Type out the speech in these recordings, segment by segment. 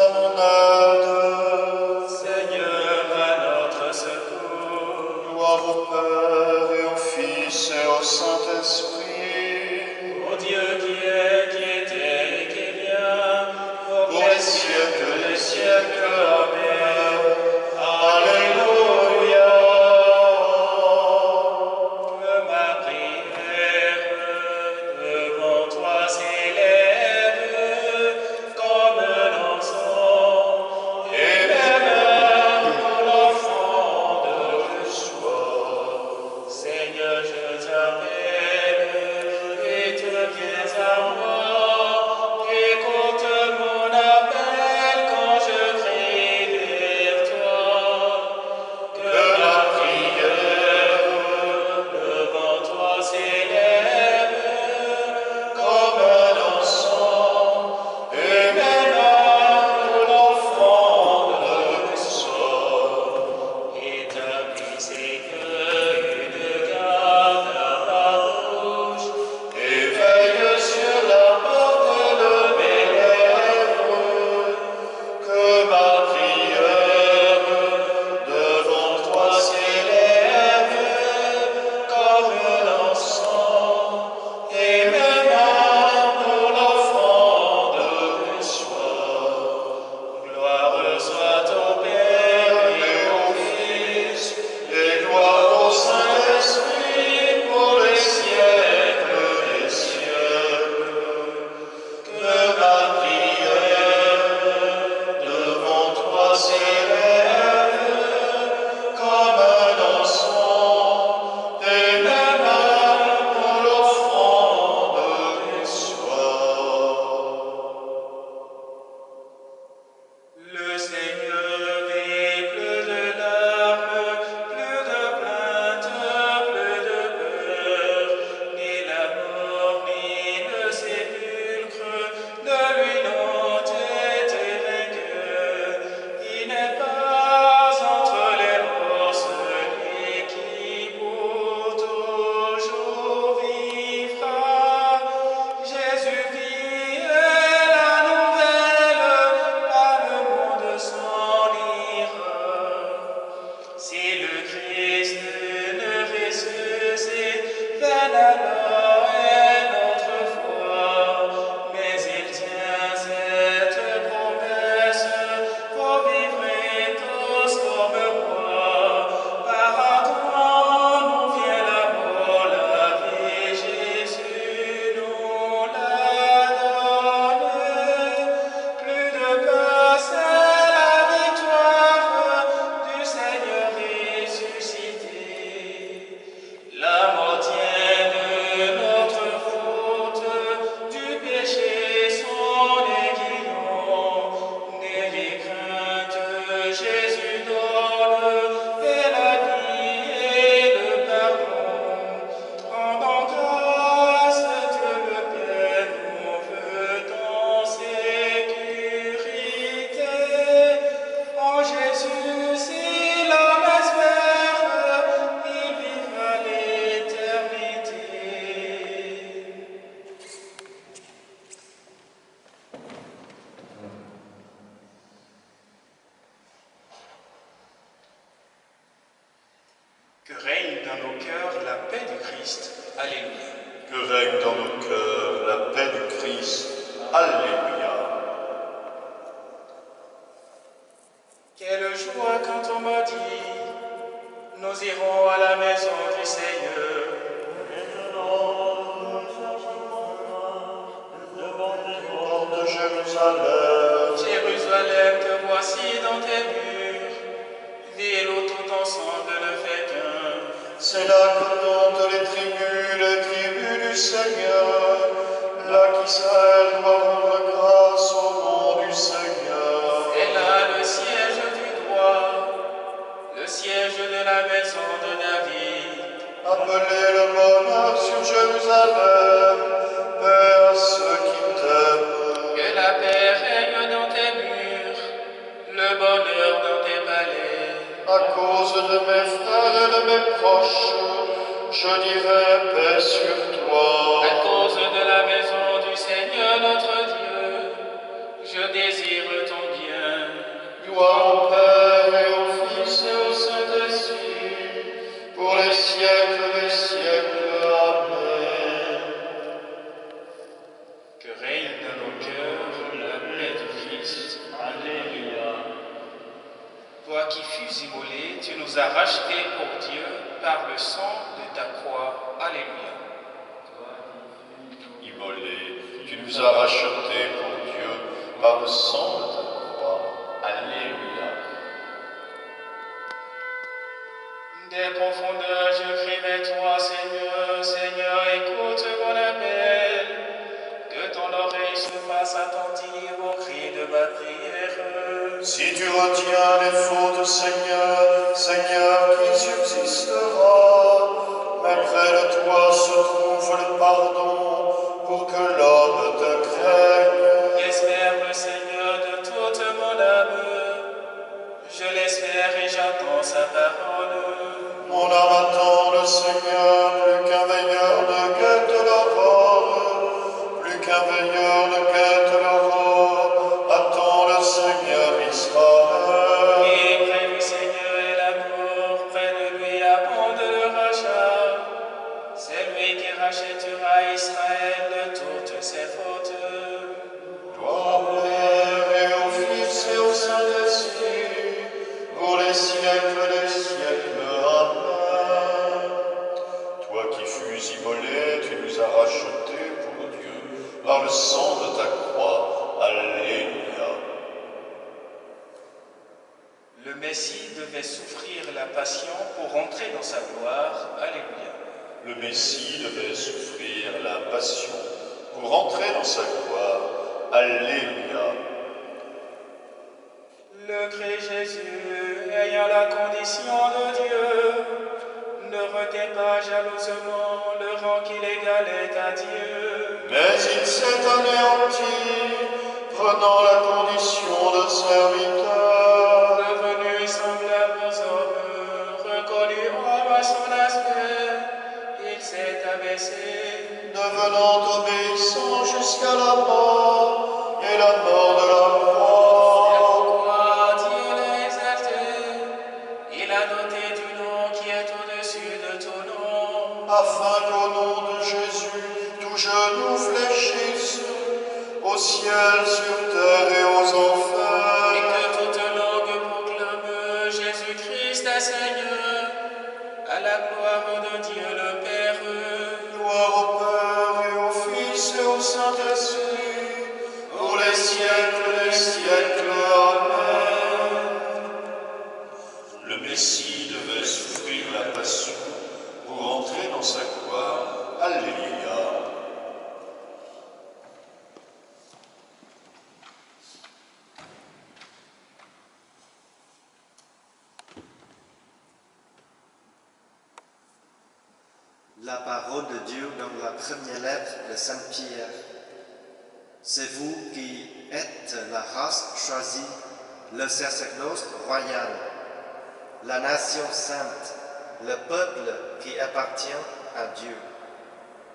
à mon aide. Seigneur, à notre secours. Gloire au Père et au Fils et au Saint-Esprit. Ô Dieu qui est, qui était et qui vient, Pour les siècles des siècles. Amen. Alléluia. Que ma prière devant toi s'élève comme l'encens, et même pour l'offrande que sois. Seigneur, je t'appelle et te viens à moi. Écoute mon appel quand je crie vers toi. Que ma prière devant toi s'élève comme un encens, et même pour l'offrande que soit. Établis, Seigneur, une garde à ma bouche, Et veille sur la porte de mes lèvres. Que ma prière devant toi s'élève comme l'encens, et même pour l'offrande que soit. gloire soit au Père Et au Fils, et gloire au Saint-Esprit pour les siècles des siècles. Que ma prière devant toi s'élève comme un encens, et même pour l'offrande que soit. Le Seigneur est plus de larmes, plus de plaintes, plus de peur, ni la mort, ni le sépulcre, de lui n'ont été vainqueurs. Il n'est pas entre les morts celui qui pour toujours vivra. Jésus qui est la nouvelle, par le monde s'en ira. Si le Christ ne ressuscite, vaine alors est notre foi. Mais il tient cette promesse, vous vivrez tous comme moi. Par Adam nous vient la mort, la vie, Jésus nous l'a donné. Plus de peur, c'est la victoire du Seigneur ressuscité. La mort tient de notre faute, du péché son aiguillon. N'ayez crainte, Jésus donne et la vie et le pardon. Rendons grâce, Dieu le Père nous veut en sécurité. En Jésus, si l'homme espère, il vivra l'éternité. Que règne dans nos cœurs la paix du Christ. Alléluia. Que règne dans nos cœurs la paix du Christ. Alléluia. Quelle joie quand on m'a dit, nous irons à la maison du Seigneur. Porte de Jérusalem. Jérusalem, te voici dans tes murs, ville où tout ensemble ne fait qu'un. C'est là que montent les tribus du Seigneur. Là qu'Israël doit rendre grâce au nom du Seigneur. Et là le siège du droit, le siège de la maison de David. Appelez le bonheur sur Jérusalem, paix à ceux qui t'aiment. Que la paix règne dans tes murs, le bonheur dans tes palais. À cause de mes frères et de mes proches, je dirai paix sur toi. À cause de la maison du Seigneur notre Dieu, je désire ton bien. Gloire au Père et au Fils et au Saint-Esprit, pour les siècles des siècles. Amen. Que règne dans nos cœurs la paix du Christ. Alléluia. Toi qui fus immolé, tu nous as rachetés pour Dieu par le sang de ta croix. Alléluia. Immolé, tu nous as rachetés pour Dieu par le sang de ta croix. Alléluia. Des profondeurs, je crie vers toi, Seigneur. Seigneur, écoute mon appel. Que ton oreille se fasse attentive au cri de ma prière. Si tu retiens les fautes, Seigneur, Seigneur, qui subsistera? Mais près de toi se trouve le pardon pour que l'homme te craigne. J'espère le Seigneur de toute mon âme. Je l'espère et j'attends sa parole. Mon âme attend le Seigneur, plus qu'un veilleur ne guette l'aurore, plus qu'un veilleur ne guette l'aurore, attend le Seigneur Israël. Et près du Seigneur est l'amour, près de lui abonde le rachat. C'est lui qui rachètera Israël de toutes ses fautes. Gloire au Père et au Fils et au Saint-Esprit, pour les siècles des siècles. Amen. Toi qui fus immolé, tu nous as rachetés pour Dieu par le sang de ta croix. Alléluia. Le Messie devait souffrir la passion pour entrer dans sa gloire. Alléluia. Le Messie devait souffrir la passion pour entrer dans sa gloire. Alléluia. Le Christ Jésus, ayant la condition de Dieu, ne retait pas jalousement le rang qu'il égalait à Dieu. Mais il s'est anéanti, prenant la condition de serviteur. Devenu semblable aux hommes, reconnu homme à son aspect, il s'est abaissé. Devenant obéissant jusqu'à la mort, et la mort de la croix. C'est pourquoi Dieu l'a exalté. Il a doté du nom qui est au-dessus de tout nom. Afin qu'au nom de Jésus, tout genou fléchisse, au ciel, sur terre et aux Et enfers. que toute langue proclame Jésus-Christ est Seigneur, à la gloire de Dieu le Père. Gloire au Père et au Fils et au Saint-Esprit, pour les siècles des siècles. Amen. Le Messie devait souffrir la passion pour entrer dans sa gloire. Alléluia. La parole de Dieu dans la première lettre de Saint Pierre. C'est vous qui êtes la race choisie, le sacerdoce royal, la nation sainte, le peuple qui appartient à Dieu.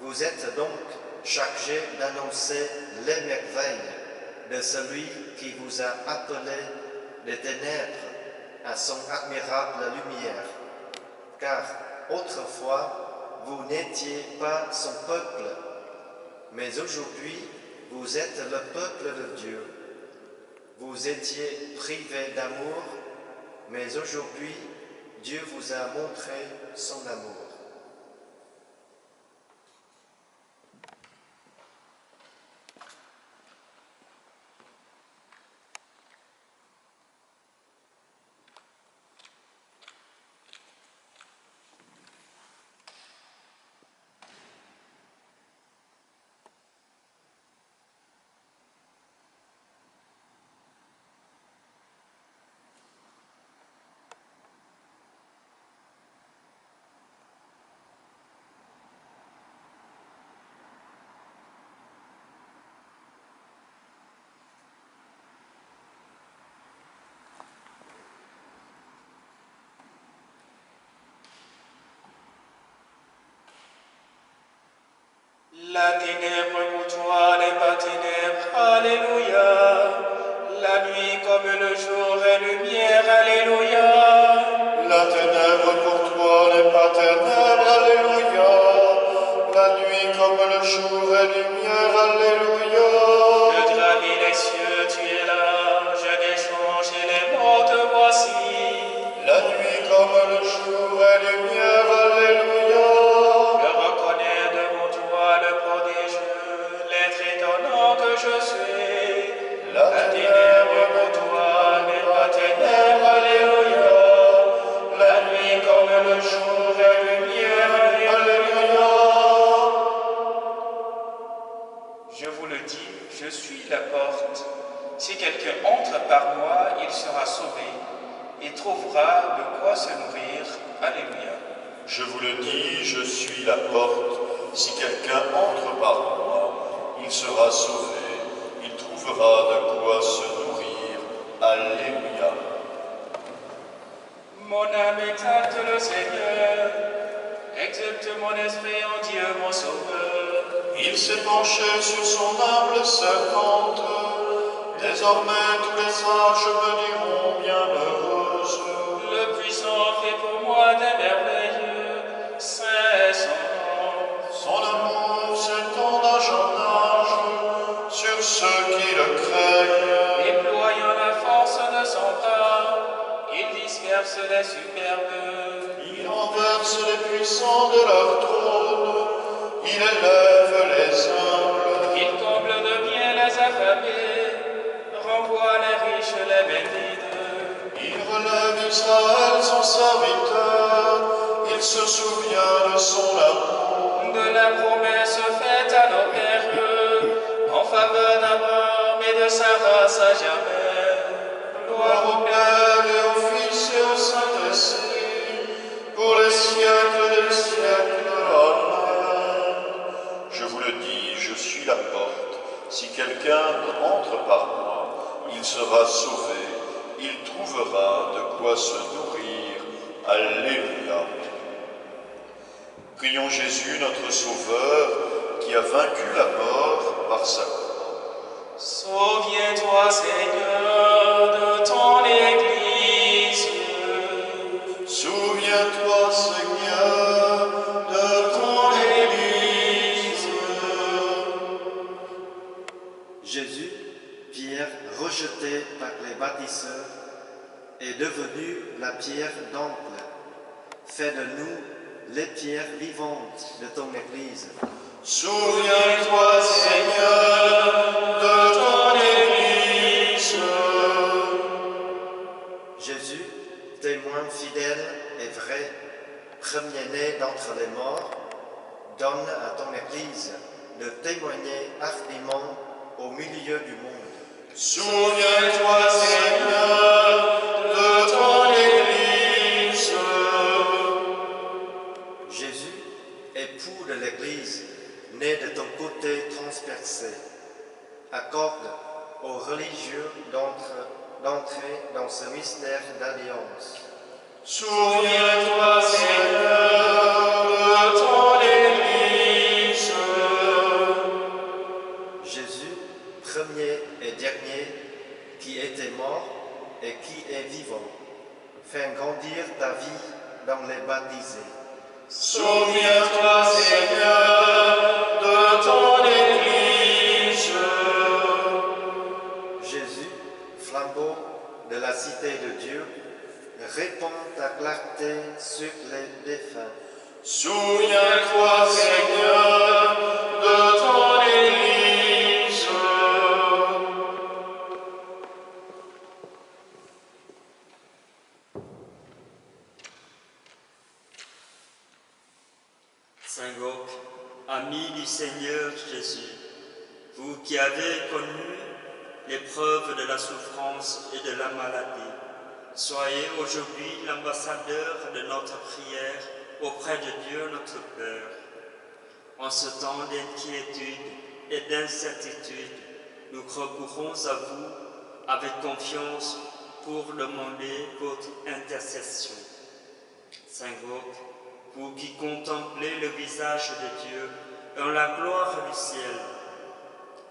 Vous êtes donc chargés d'annoncer les merveilles de celui qui vous a appelé des ténèbres à son admirable lumière. Car autrefois, vous n'étiez pas son peuple, mais aujourd'hui, vous êtes le peuple de Dieu. Vous étiez privés d'amour, mais aujourd'hui, Dieu vous a montré son amour. La ténèbre pour toi n'est pas ténèbre, alléluia. La nuit comme le jour est lumière. Si quelqu'un entre par moi, il sera sauvé et trouvera de quoi se nourrir. Alléluia. Je vous le dis, je suis la porte. Si quelqu'un entre par moi, il sera sauvé. Il trouvera de quoi se nourrir. Alléluia. Mon âme exalte le Seigneur, exalte mon esprit en Dieu mon Sauveur. Il s'est penché sur son humble servante. Désormais tous les sages me diront bienheureuse. Le puissant fait pour moi des merveilleux, saint est son nom. Son amour s'étend d'âge en âge sur ceux qui le craignent. Déployant la force de son bras, il disperse les superbes. Il renverse les puissants de leur trône. Il élève les humbles. Il comble de bien les affamés, renvoie les riches, les bénites. Il relève Israël, son serviteur. Il se souvient de son amour. De la promesse faite à nos pères, en faveur d'Abraham et de sa race à jamais. Gloire au Père Et au Fils et au Saint-Esprit, pour les siècles des siècles. Amen. Je vous le dis, je suis la porte. Si quelqu'un entre par moi, il sera sauvé. Il trouvera de quoi se nourrir. Alléluia. Prions Jésus, notre Sauveur, qui a vaincu la mort par sa croix. Souviens-toi, Seigneur, de ton Église. Souviens-toi, Seigneur, de ton Église. Jésus, pierre rejetée par les bâtisseurs, est devenu la pierre d'angle. Fais de nous les pierres vivantes de ton Église. Souviens-toi, Seigneur, de ton Église. Jésus, témoin fidèle et vrai, premier-né d'entre les morts, donne à ton Église de témoigner hardiment au milieu du monde. Souviens-toi, Seigneur, de ton Église. Jésus, époux de l'Église, né de ton côté transpercé, accorde aux religieux d'entrer dans ce mystère d'alliance. Souviens-toi, Seigneur, de ton Église. Jésus, premier et dernier, qui était mort et qui est vivant, fais grandir ta vie dans les baptisés. Souviens-toi, Seigneur, de ton Église. Jésus, flambeau de la cité de Dieu, répands ta clarté sur les défunts. Souviens-toi, Seigneur, de ton Église. Saint Gauque, ami du Seigneur Jésus, vous qui avez connu l'épreuve de la souffrance et de la maladie, soyez aujourd'hui l'ambassadeur de notre prière auprès de Dieu notre Père. En ce temps d'inquiétude et d'incertitude, nous recourons à vous avec confiance pour demander votre intercession. Saint Gauque, vous qui contemplez le visage de Dieu dans la gloire du ciel,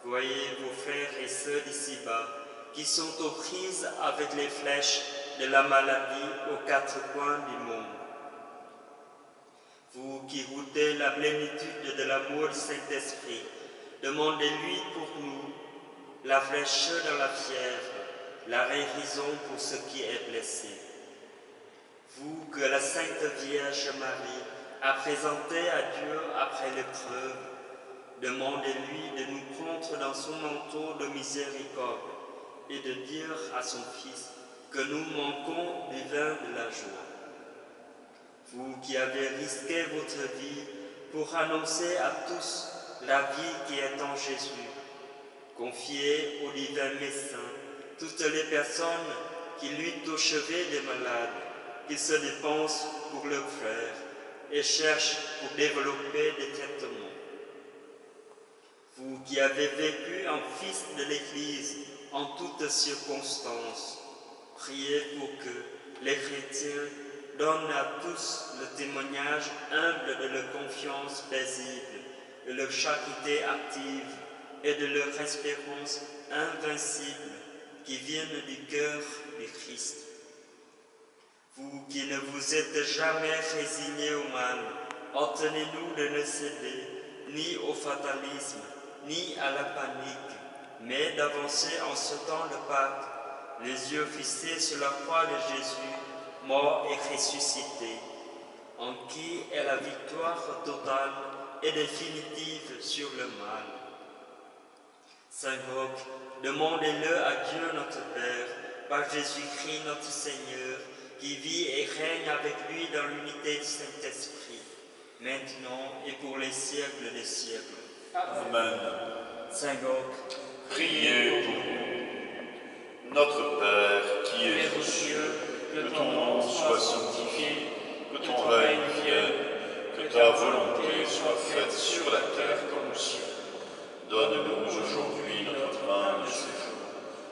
voyez vos frères et sœurs d'ici-bas qui sont aux prises avec les flèches de la maladie aux quatre coins du monde. Vous qui goûtez la plénitude de l'amour du Saint-Esprit, demandez-lui pour nous la fraîcheur dans la fièvre, la guérison pour ce qui est blessé. Vous que la Sainte Vierge Marie a présenté à Dieu après l'épreuve, demandez-lui de nous prendre dans son manteau de miséricorde et de dire à son Fils que nous manquons du vin de la joie. Vous qui avez risqué votre vie pour annoncer à tous la vie qui est en Jésus, Confiez au divin médecin toutes les personnes qui luttent au chevet des malades, qui se dépensent pour leurs frères et cherchent pour développer des traitements. Vous qui avez vécu en fils de l'Église en toutes circonstances, priez pour que les chrétiens donnent à tous le témoignage humble de leur confiance paisible, de leur charité active et de leur espérance invincible qui viennent du cœur du Christ. Vous qui ne vous êtes jamais résignés au mal, ordonnez-nous de ne céder ni au fatalisme, ni à la panique, mais d'avancer en ce temps de Pâques, les yeux fixés sur la croix de Jésus, mort et ressuscité, en qui est la victoire totale et définitive sur le mal. Saint Roch, demandez-le à Dieu notre Père, par Jésus-Christ notre Seigneur, qui vit et règne avec lui dans l'unité du Saint-Esprit, maintenant et pour les siècles des siècles. Amen. Saint Roch, Priez pour nous. Notre Père qui es aux cieux, que ton nom soit sanctifié, que ton règne vienne, que ta volonté soit faite sur la terre comme au ciel. Donne-nous aujourd'hui notre pain de ce jour.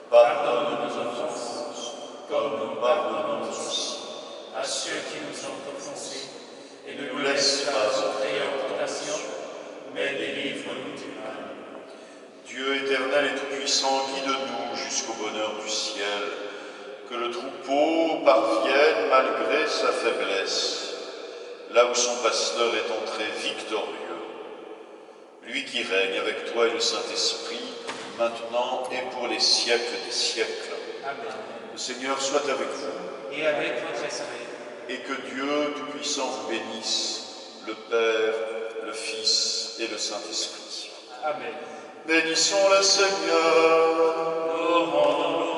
Pardonne nos offenses, comme nous pardonnons aussi à ceux qui nous ont offensés, et ne nous laisse pas entrer en tentation, mais délivre-nous du mal. Dieu éternel et tout-puissant, guide-nous jusqu'au bonheur du ciel, que le troupeau parvienne malgré sa faiblesse, là où son pasteur est entré victorieux. Lui qui règne avec toi et le Saint-Esprit, maintenant et pour les siècles des siècles. Amen. Le Seigneur soit avec vous, Et avec votre esprit. et que Dieu Tout-Puissant vous bénisse, le Père, le Fils et le Saint-Esprit. Amen. Bénissons le Seigneur. Nous rendons